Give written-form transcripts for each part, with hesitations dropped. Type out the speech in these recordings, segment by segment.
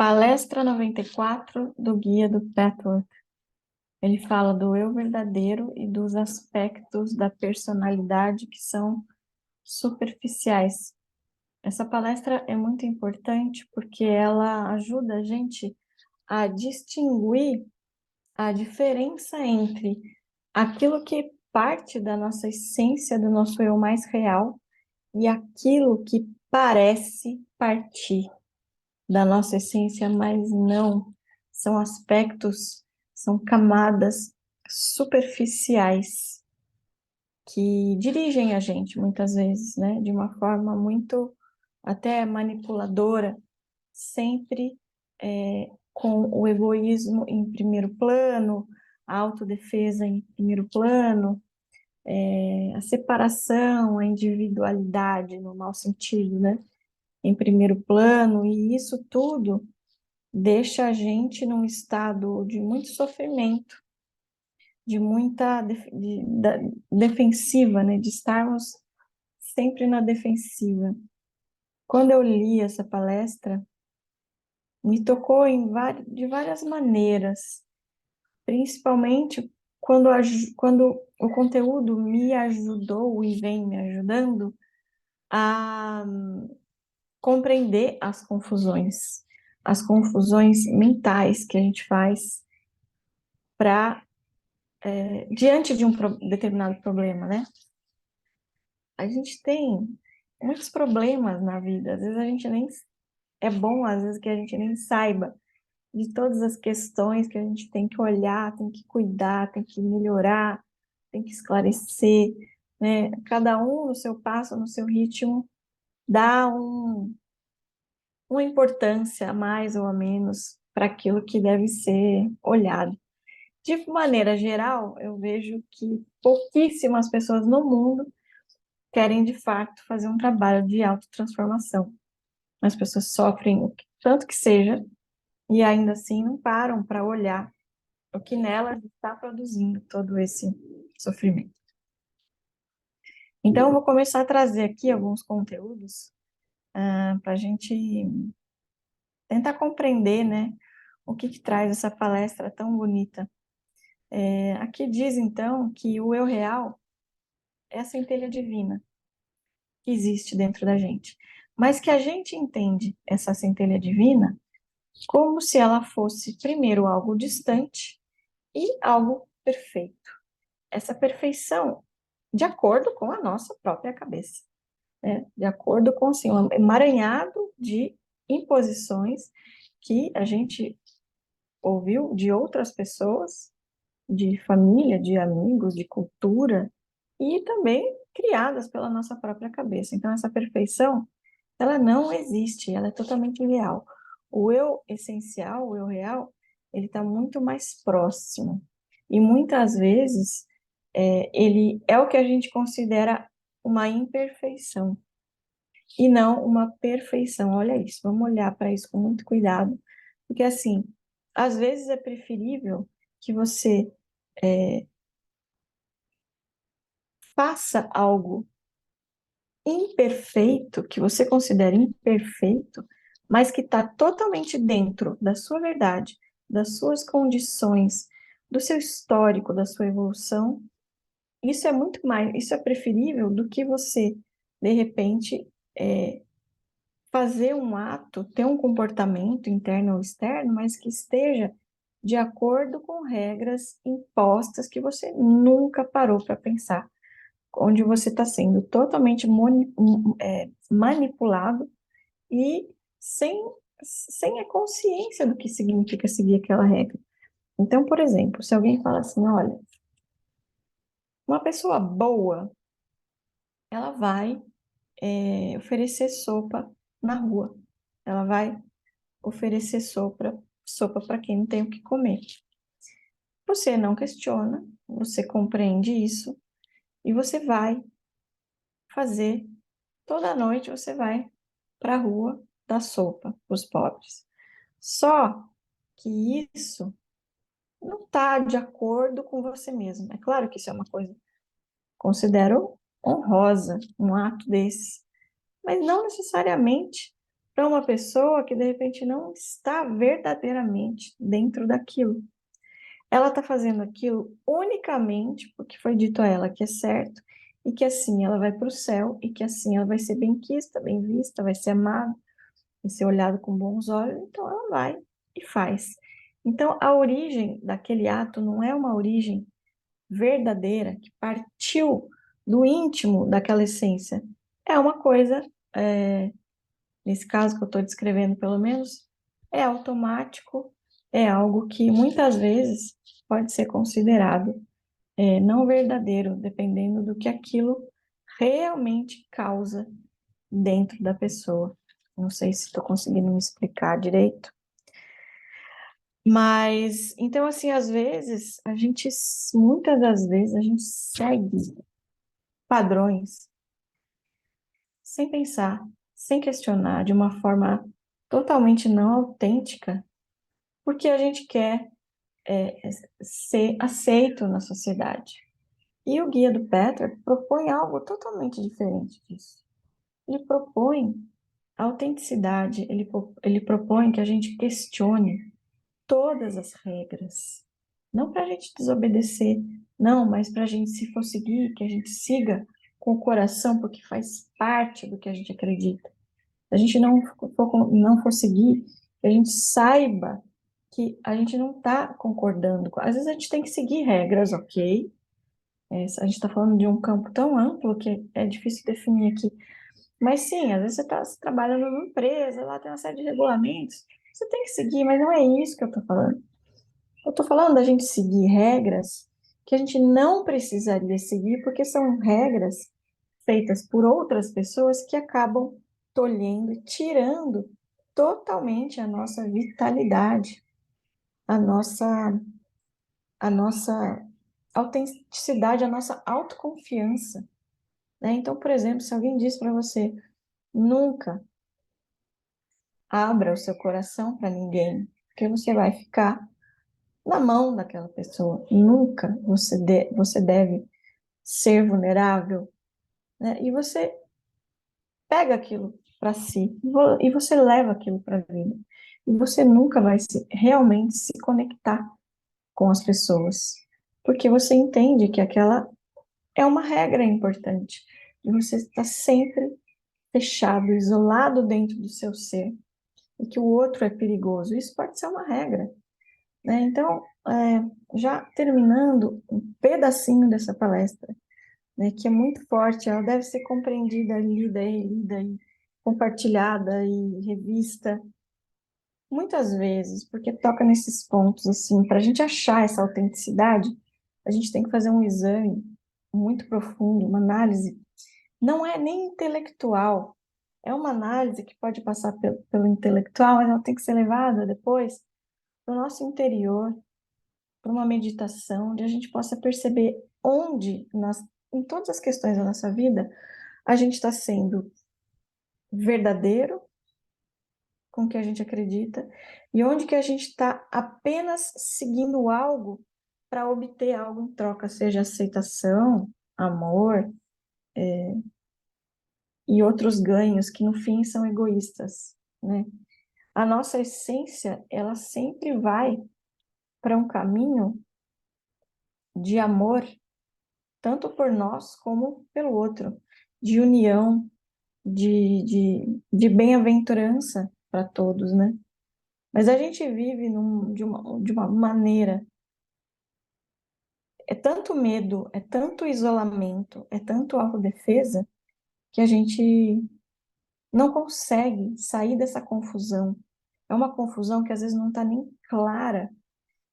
Palestra 94 do Guia do Pathwork. Ele fala do eu verdadeiro e dos aspectos da personalidade que são superficiais. Essa palestra é muito importante porque ela ajuda a gente a distinguir a diferença entre aquilo que parte da nossa essência, do nosso eu mais real, e aquilo que parece partir da nossa essência, mas não. São aspectos, são camadas superficiais que dirigem a gente muitas vezes, né? De uma forma muito até manipuladora, sempre com o egoísmo em primeiro plano, a autodefesa em primeiro plano, a separação, a individualidade no mau sentido, né? Em primeiro plano, e isso tudo deixa a gente num estado de muito sofrimento, de muita defensiva, né? De estarmos sempre na defensiva. Quando eu li essa palestra, me tocou de várias maneiras, principalmente quando o conteúdo me ajudou e vem me ajudando a compreender as confusões mentais que a gente faz para diante de um determinado problema, né? A gente tem muitos problemas na vida, às vezes a gente nem é bom, às vezes que a gente nem saiba de todas as questões que a gente tem que olhar, tem que cuidar, tem que melhorar, tem que esclarecer, né? Cada um no seu passo, no seu ritmo, dá uma importância a mais ou a menos para aquilo que deve ser olhado. De maneira geral, eu vejo que pouquíssimas pessoas no mundo querem, de fato, fazer um trabalho de autotransformação. As pessoas sofrem o tanto que seja e ainda assim não param para olhar o que nelas está produzindo todo esse sofrimento. Então, eu vou começar a trazer aqui alguns conteúdos para a gente tentar compreender, né, o que traz essa palestra tão bonita. Aqui diz, então, que o eu real é a centelha divina que existe dentro da gente, mas que a gente entende essa centelha divina como se ela fosse primeiro algo distante e algo perfeito. Essa perfeição de acordo com a nossa própria cabeça, né? De acordo com assim, um emaranhado de imposições que a gente ouviu de outras pessoas, de família, de amigos, de cultura, e também criadas pela nossa própria cabeça. Então, essa perfeição, ela não existe, ela é totalmente irreal. O eu essencial, o eu real, ele está muito mais próximo. E muitas vezes, ele é o que a gente considera uma imperfeição, e não uma perfeição. Olha isso, vamos olhar para isso com muito cuidado, porque assim, às vezes é preferível que você faça algo imperfeito, que você considera imperfeito, mas que está totalmente dentro da sua verdade, das suas condições, do seu histórico, da sua evolução. Isso é muito mais, isso é preferível do que você, de repente, fazer um ato, ter um comportamento interno ou externo, mas que esteja de acordo com regras impostas que você nunca parou para pensar, onde você está sendo totalmente manipulado e sem a consciência do que significa seguir aquela regra. Então, por exemplo, se alguém fala assim, olha, uma pessoa boa, ela vai oferecer sopa na rua, ela vai oferecer sopa para quem não tem o que comer. Você não questiona, você compreende isso e você vai fazer, toda noite você vai para a rua dar sopa para os pobres. Só que isso não está de acordo com você mesmo. É claro que isso é uma coisa, considero honrosa, um ato desse, mas não necessariamente para uma pessoa que de repente não está verdadeiramente dentro daquilo. Ela está fazendo aquilo unicamente porque foi dito a ela que é certo e que assim ela vai para o céu e que assim ela vai ser bem-quista, bem vista, vai ser amada, vai ser olhada com bons olhos, então ela vai e faz. Então a origem daquele ato não é uma origem verdadeira que partiu do íntimo daquela essência. É uma coisa, nesse caso que eu estou descrevendo pelo menos, é automático, é algo que muitas vezes pode ser considerado não verdadeiro, dependendo do que aquilo realmente causa dentro da pessoa. Não sei se estou conseguindo me explicar direito. Mas, então, assim, às vezes, muitas das vezes, a gente segue padrões sem pensar, sem questionar, de uma forma totalmente não autêntica, porque a gente quer ser aceito na sociedade. E o Guia do Petra propõe algo totalmente diferente disso. Ele propõe autenticidade, ele propõe que a gente questione todas as regras. Não para a gente desobedecer, não, mas para a gente, se for seguir, que a gente siga com o coração, porque faz parte do que a gente acredita. Se a gente não for seguir, que a gente saiba que a gente não está concordando. Às vezes a gente tem que seguir regras, ok? A gente está falando de um campo tão amplo que é difícil definir aqui. Mas sim, às vezes você trabalha numa empresa, lá tem uma série de regulamentos, você tem que seguir, mas não é isso que eu estou falando. Eu estou falando da gente seguir regras que a gente não precisaria seguir, porque são regras feitas por outras pessoas que acabam tolhendo e tirando totalmente a nossa vitalidade, a nossa, a nossa autenticidade, a nossa autoconfiança, né? Então, por exemplo, se alguém diz para você, nunca abra o seu coração para ninguém, porque você vai ficar na mão daquela pessoa. Nunca você deve ser vulnerável, né? E você pega aquilo para si e você leva aquilo para a vida. E você nunca vai realmente se conectar com as pessoas, porque você entende que aquela é uma regra importante. E você está sempre fechado, isolado dentro do seu ser, e que o outro é perigoso. Isso pode ser uma regra, né? Então, já terminando um pedacinho dessa palestra, né, que é muito forte, ela deve ser compreendida, lida e compartilhada e revista muitas vezes, porque toca nesses pontos, assim, para a gente achar essa autenticidade, a gente tem que fazer um exame muito profundo, uma análise, não é nem intelectual, é uma análise que pode passar pelo intelectual, mas ela tem que ser levada depois para o nosso interior, para uma meditação, onde a gente possa perceber onde nós, em todas as questões da nossa vida, a gente está sendo verdadeiro com o que a gente acredita e onde que a gente está apenas seguindo algo para obter algo em troca, seja aceitação, amor, e outros ganhos que no fim são egoístas, né? A nossa essência, ela sempre vai para um caminho de amor, tanto por nós como pelo outro, de união, de bem-aventurança para todos, né? Mas a gente vive de uma maneira, é tanto medo, é tanto isolamento, é tanto autodefesa, que a gente não consegue sair dessa confusão. É uma confusão que às vezes não está nem clara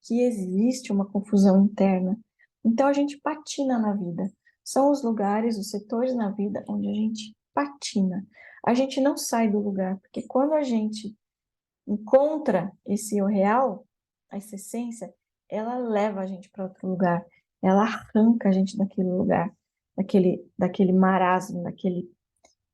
que existe uma confusão interna. Então a gente patina na vida. São os lugares, os setores na vida onde a gente patina. A gente não sai do lugar, porque quando a gente encontra esse eu real, essa essência, ela leva a gente para outro lugar. Ela arranca a gente daquele lugar, daquele marasmo, daquele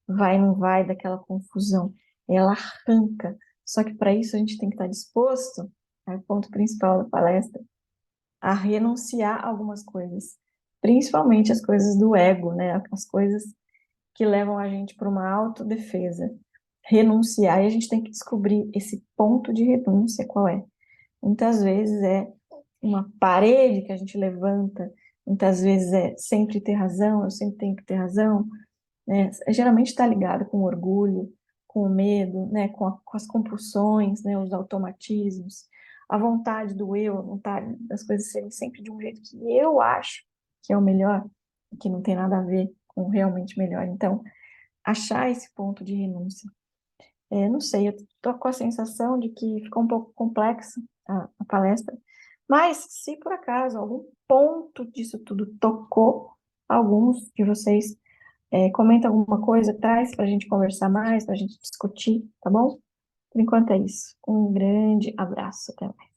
vai, não vai, daquela confusão. Ela arranca. Só que para isso a gente tem que estar disposto, é o ponto principal da palestra, a renunciar a algumas coisas, principalmente as coisas do ego, né? As coisas que levam a gente para uma autodefesa. renunciar, e a gente tem que descobrir esse ponto de renúncia qual é. Muitas vezes é uma parede que a gente levanta, muitas vezes é sempre ter razão, eu sempre tenho que ter razão, né? Geralmente está ligado com o orgulho, com o medo, né? Com as compulsões, né? Os automatismos, a vontade do eu, a vontade das coisas serem sempre de um jeito que eu acho que é o melhor, que não tem nada a ver com o realmente melhor. Então, achar esse ponto de renúncia. Não sei, eu tô com a sensação de que ficou um pouco complexa a palestra, mas se por acaso algum ponto disso tudo tocou alguns de vocês, comenta alguma coisa, traz para a gente conversar mais, para a gente discutir, tá bom? Por enquanto é isso. Um grande abraço, até mais.